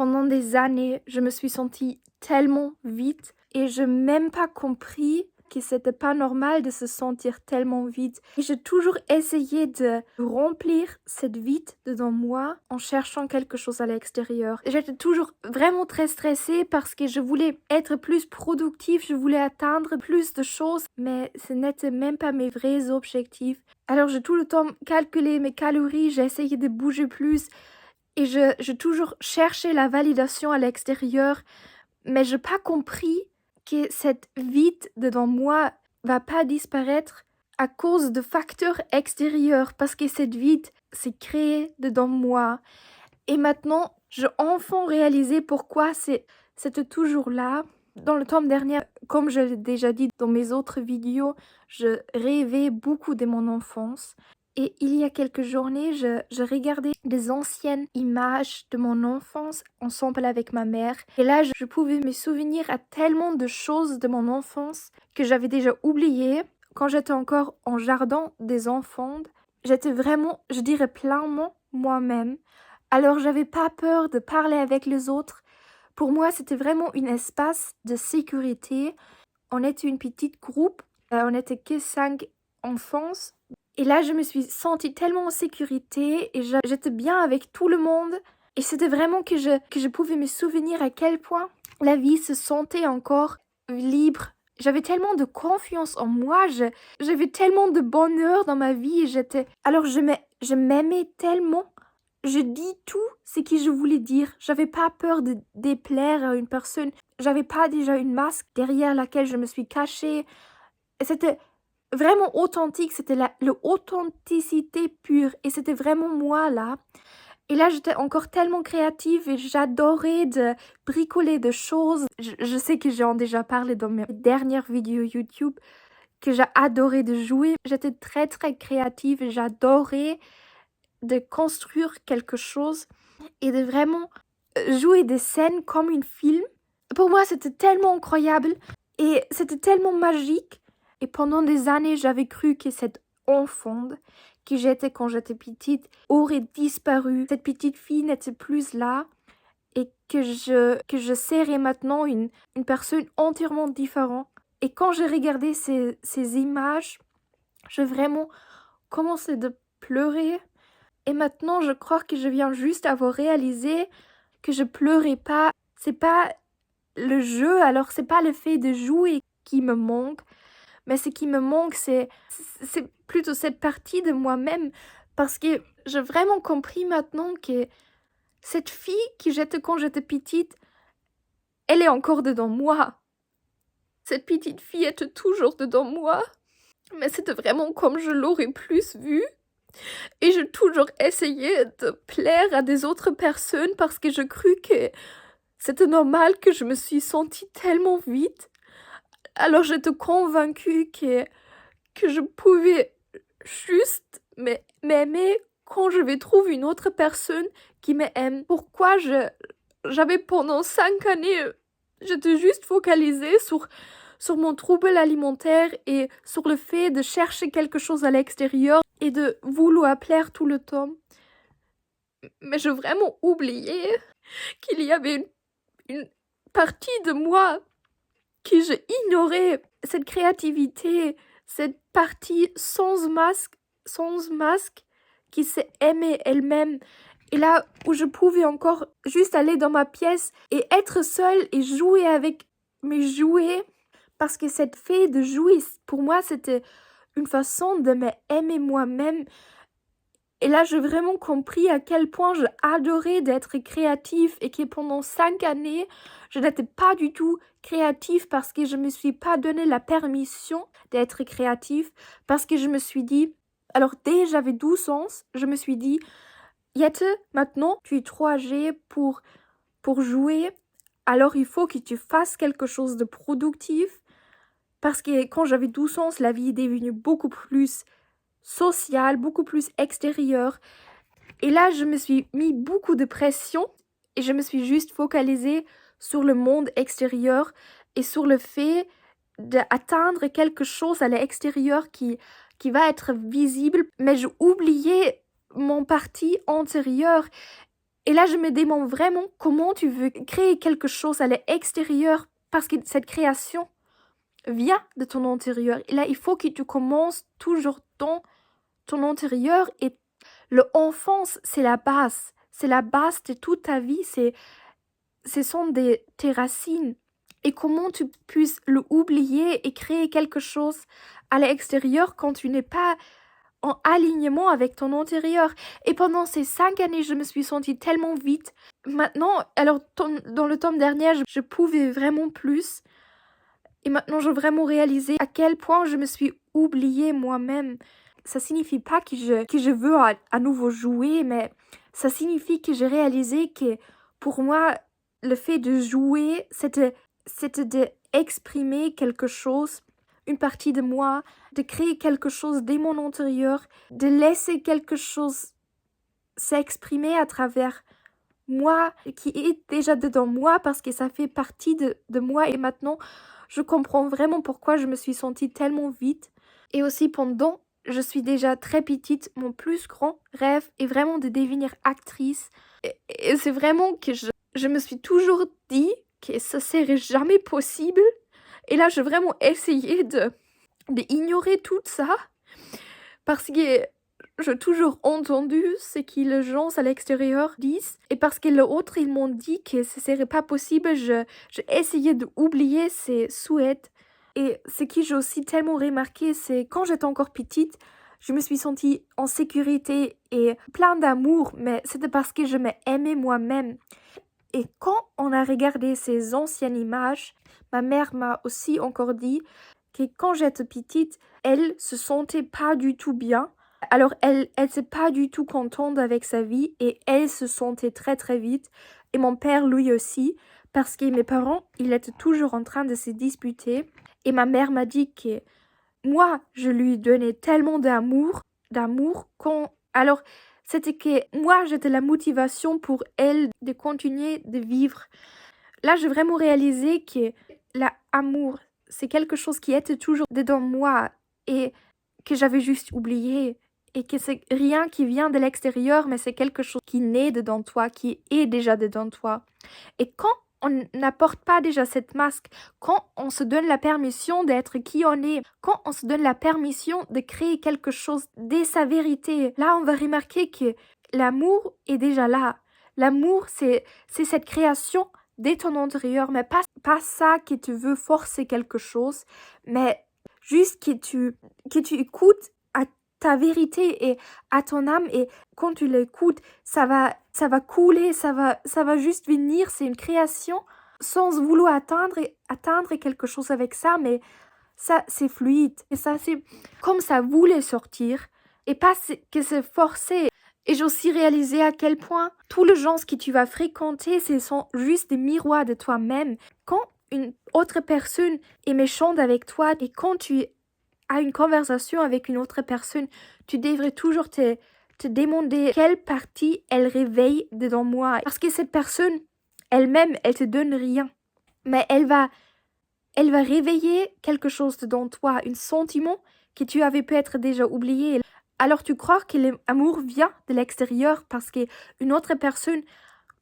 pendant des années, je me suis sentie tellement vide et je n'ai même pas compris que c'était pas normal de se sentir tellement vide. Et j'ai toujours essayé de remplir cette vide dedans moi en cherchant quelque chose à l'extérieur. J'étais toujours vraiment très stressée parce que je voulais être plus productive, je voulais atteindre plus de choses, mais ce n'était même pas mes vrais objectifs. Alors j'ai tout le temps calculé mes calories, j'ai essayé de bouger plus et j'ai toujours cherché la validation à l'extérieur, mais j'ai pas compris que cette vide dedans moi va pas disparaître à cause de facteurs extérieurs, parce que cette vide s'est créée dedans moi. Et maintenant, j'ai enfin réalisé pourquoi c'était toujours là. Dans le temps dernier, comme je l'ai déjà dit dans mes autres vidéos, je rêvais beaucoup de mon enfance. Et il y a quelques journées, je regardais des anciennes images de mon enfance ensemble avec ma mère. Et là, je pouvais me souvenir à tellement de choses de mon enfance que j'avais déjà oubliées. Quand j'étais encore en jardin des enfants, j'étais vraiment, je dirais pleinement moi-même. Alors, j'avais pas peur de parler avec les autres. Pour moi, c'était vraiment un espace de sécurité. On était une petite groupe, on n'était que 5 enfants. Et là, je me suis sentie tellement en sécurité et j'étais bien avec tout le monde. Et c'était vraiment que je pouvais me souvenir à quel point la vie se sentait encore libre. J'avais tellement de confiance en moi, j'avais tellement de bonheur dans ma vie. Alors je m'aimais tellement. Je dis tout ce que je voulais dire. J'avais pas peur de déplaire à une personne. J'avais pas déjà une masque derrière laquelle je me suis cachée. C'était vraiment authentique, c'était l'authenticité pure et c'était vraiment moi là. Et là, j'étais encore tellement créative et j'adorais de bricoler des choses. Je sais que j'en ai déjà parlé dans mes dernières vidéos YouTube, que j'ai adoré de jouer. J'étais très très créative et j'adorais de construire quelque chose et de vraiment jouer des scènes comme un film. Pour moi, c'était tellement incroyable et c'était tellement magique. Et pendant des années, j'avais cru que cette enfant que j'étais quand j'étais petite aurait disparu. Cette petite fille n'était plus là et que je serais maintenant une personne entièrement différente. Et quand j'ai regardé ces images, j'ai vraiment commencé de pleurer. Et maintenant, je crois que je viens juste avoir réalisé que je pleurais pas. C'est pas le jeu, alors c'est pas le fait de jouer qui me manque, mais ce qui me manque, c'est plutôt cette partie de moi-même, parce que j'ai vraiment compris maintenant que cette fille qui j'étais quand j'étais petite, elle est encore dedans moi. Cette petite fille était toujours dedans moi, mais c'était vraiment comme je l'aurais plus vue. Et j'ai toujours essayé de plaire à des autres personnes parce que je crus que c'était normal, que je me suis sentie tellement vide. Alors j'étais convaincue que je pouvais juste m'aimer quand je vais trouver une autre personne qui m'aime. Pourquoi j'avais pendant 5 années, j'étais juste focalisée sur mon trouble alimentaire et sur le fait de chercher quelque chose à l'extérieur et de vouloir plaire tout le temps. Mais j'ai vraiment oublié qu'il y avait une partie de moi que j'ai ignoré, cette créativité, cette partie sans masque qui s'est aimée elle-même. Et là où je pouvais encore juste aller dans ma pièce et être seule et jouer avec mes jouets, parce que cette fait de jouer, pour moi, c'était une façon de m'aimer moi-même. Et là, j'ai vraiment compris à quel point j'adorais d'être créative et que pendant 5 années, je n'étais pas du tout créative parce que je me suis pas donné la permission d'être créative, parce que je me suis dit, alors dès que j'avais 12 ans, je me suis dit, Yette, maintenant, tu es trop âgée pour jouer, alors il faut que tu fasses quelque chose de productif, parce que quand j'avais 12 ans, la vie est devenue beaucoup plus sociale, beaucoup plus extérieure. Et là, je me suis mis beaucoup de pression et je me suis juste focalisée sur le monde extérieur et sur le fait d'atteindre quelque chose à l'extérieur qui va être visible. Mais j'ai oublié mon partie antérieure Et là, je me demande vraiment comment tu veux créer quelque chose à l'extérieur parce que cette création vient de ton intérieur. Et là, il faut que tu commences toujours dans ton intérieur et l'enfance, c'est la base. C'est la base de toute ta vie. Ce sont tes racines. Et comment tu puisses l'oublier et créer quelque chose à l'extérieur quand tu n'es pas en alignement avec ton intérieur. Et pendant ces 5 années, je me suis sentie tellement vite. Maintenant, alors dans le tome dernier, je pouvais vraiment plus. Et maintenant, je veux vraiment réaliser à quel point je me suis oubliée moi-même. Ça signifie pas que je veux à nouveau jouer, mais ça signifie que j'ai réalisé que pour moi, le fait de jouer, c'était d'exprimer quelque chose, une partie de moi, de créer quelque chose de mon intérieur, de laisser quelque chose s'exprimer à travers moi, qui est déjà dedans moi, parce que ça fait partie de moi. Et maintenant, je comprends vraiment pourquoi je me suis sentie tellement vite. Et aussi pendant, je suis déjà très petite, mon plus grand rêve est vraiment de devenir actrice. Et c'est vraiment que je me suis toujours dit que ça serait jamais possible. Et là, j'ai vraiment essayé d'ignorer tout ça. Parce que j'ai toujours entendu ce que les gens à l'extérieur disent. Et parce que les autres, ils m'ont dit que ce serait pas possible, j'ai essayé d'oublier ces souhaits. Et ce que j'ai aussi tellement remarqué, c'est quand j'étais encore petite, je me suis sentie en sécurité et plein d'amour, mais c'était parce que je m'aimais moi-même. Et quand on a regardé ces anciennes images, ma mère m'a aussi encore dit que quand j'étais petite, elle se sentait pas du tout bien. Alors elle n'était pas du tout contente avec sa vie et elle se sentait très très vite. Et mon père lui aussi, parce que mes parents, ils étaient toujours en train de se disputer. Et ma mère m'a dit que moi, je lui donnais tellement d'amour quand... Alors, c'était que moi, j'étais la motivation pour elle de continuer de vivre. Là, j'ai vraiment réalisé que l'amour, c'est quelque chose qui était toujours dedans moi et que j'avais juste oublié. Et que c'est rien qui vient de l'extérieur, mais c'est quelque chose qui naît dedans toi, qui est déjà dedans toi. Et quand on n'apporte pas déjà cette masque, quand on se donne la permission d'être qui on est, quand on se donne la permission de créer quelque chose de sa vérité, là on va remarquer que l'amour est déjà là. L'amour, c'est cette création de ton intérieur, mais pas ça que tu veux forcer quelque chose, mais juste que tu écoutes à ta vérité et à ton âme, et quand tu l'écoutes, ça va couler, ça va juste venir, c'est une création sans vouloir atteindre quelque chose avec ça, mais ça c'est fluide, et ça c'est comme ça voulait sortir, et pas que c'est forcé. Et j'ai aussi réalisé à quel point tous les gens que tu vas fréquenter, ce sont juste des miroirs de toi-même. Quand une autre personne est méchante avec toi, et quand tu as une conversation avec une autre personne, tu devrais toujours te demander quelle partie elle réveille dedans moi. Parce que cette personne, elle-même, elle te donne rien. Mais elle va réveiller quelque chose dedans toi, un sentiment que tu avais peut-être déjà oublié. Alors tu crois que l'amour vient de l'extérieur parce qu'une autre personne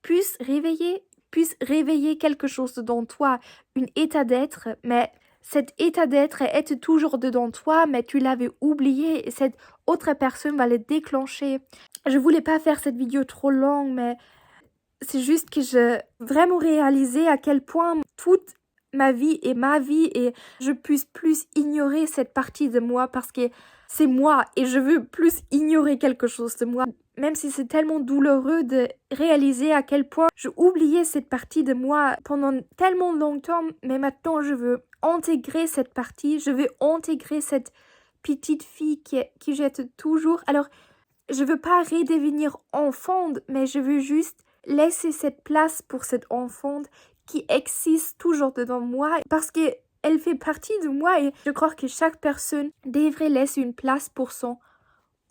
puisse réveiller quelque chose dedans toi, un état d'être, mais cet état d'être était toujours dedans toi, mais tu l'avais oublié et cette autre personne va le déclencher. Je voulais pas faire cette vidéo trop longue, mais c'est juste que j'ai vraiment réalisé à quel point toute ma vie est ma vie et je puisse plus ignorer cette partie de moi parce que c'est moi et je veux plus ignorer quelque chose de moi. Même si c'est tellement douloureux de réaliser à quel point j'ai oublié cette partie de moi pendant tellement longtemps, mais maintenant je veux intégrer cette partie, je veux intégrer cette petite fille qui j'étais toujours. Alors, je veux pas redevenir enfant, mais je veux juste laisser cette place pour cette enfant qui existe toujours dedans moi parce que elle fait partie de moi et je crois que chaque personne devrait laisser une place pour son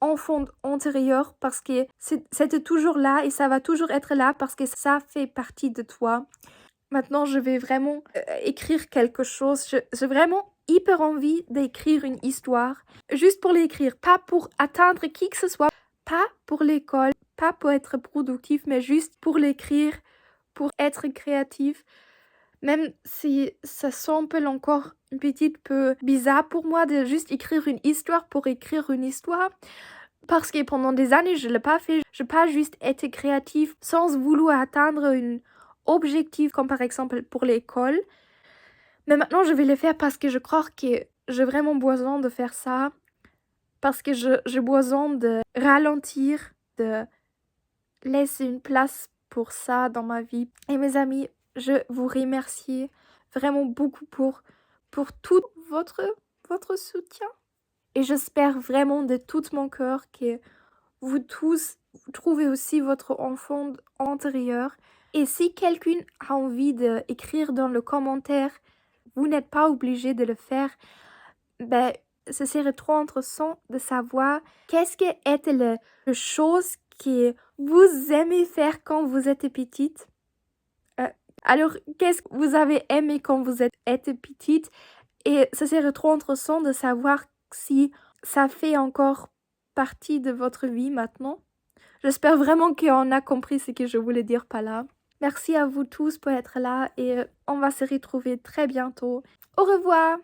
enfant antérieur parce que c'était toujours là et ça va toujours être là parce que ça fait partie de toi. Maintenant, je vais vraiment écrire quelque chose. J'ai vraiment hyper envie d'écrire une histoire juste pour l'écrire, pas pour atteindre qui que ce soit, pas pour l'école, pas pour être productif, mais juste pour l'écrire, pour être créatif. Même si ça semble encore un petit peu bizarre pour moi de juste écrire une histoire pour écrire une histoire. Parce que pendant des années, je ne l'ai pas fait. Je n'ai pas juste été créative sans vouloir atteindre un objectif, comme par exemple pour l'école. Mais maintenant, je vais le faire parce que je crois que j'ai vraiment besoin de faire ça. Parce que j'ai besoin de ralentir, de laisser une place pour ça dans ma vie. Et mes amis, je vous remercie vraiment beaucoup pour tout votre soutien. Et j'espère vraiment de tout mon cœur que vous tous vous trouvez aussi votre enfant intérieur. Et si quelqu'un a envie d'écrire dans le commentaire, vous n'êtes pas obligé de le faire. Ben, ce serait trop intéressant de savoir qu'est-ce que est le chose que vous aimez faire quand vous êtes petite. Alors, qu'est-ce que vous avez aimé quand vous êtes petite? Et ce serait trop intéressant de savoir si ça fait encore partie de votre vie maintenant. J'espère vraiment qu'on a compris ce que je voulais dire par là. Merci à vous tous pour être là et on va se retrouver très bientôt. Au revoir!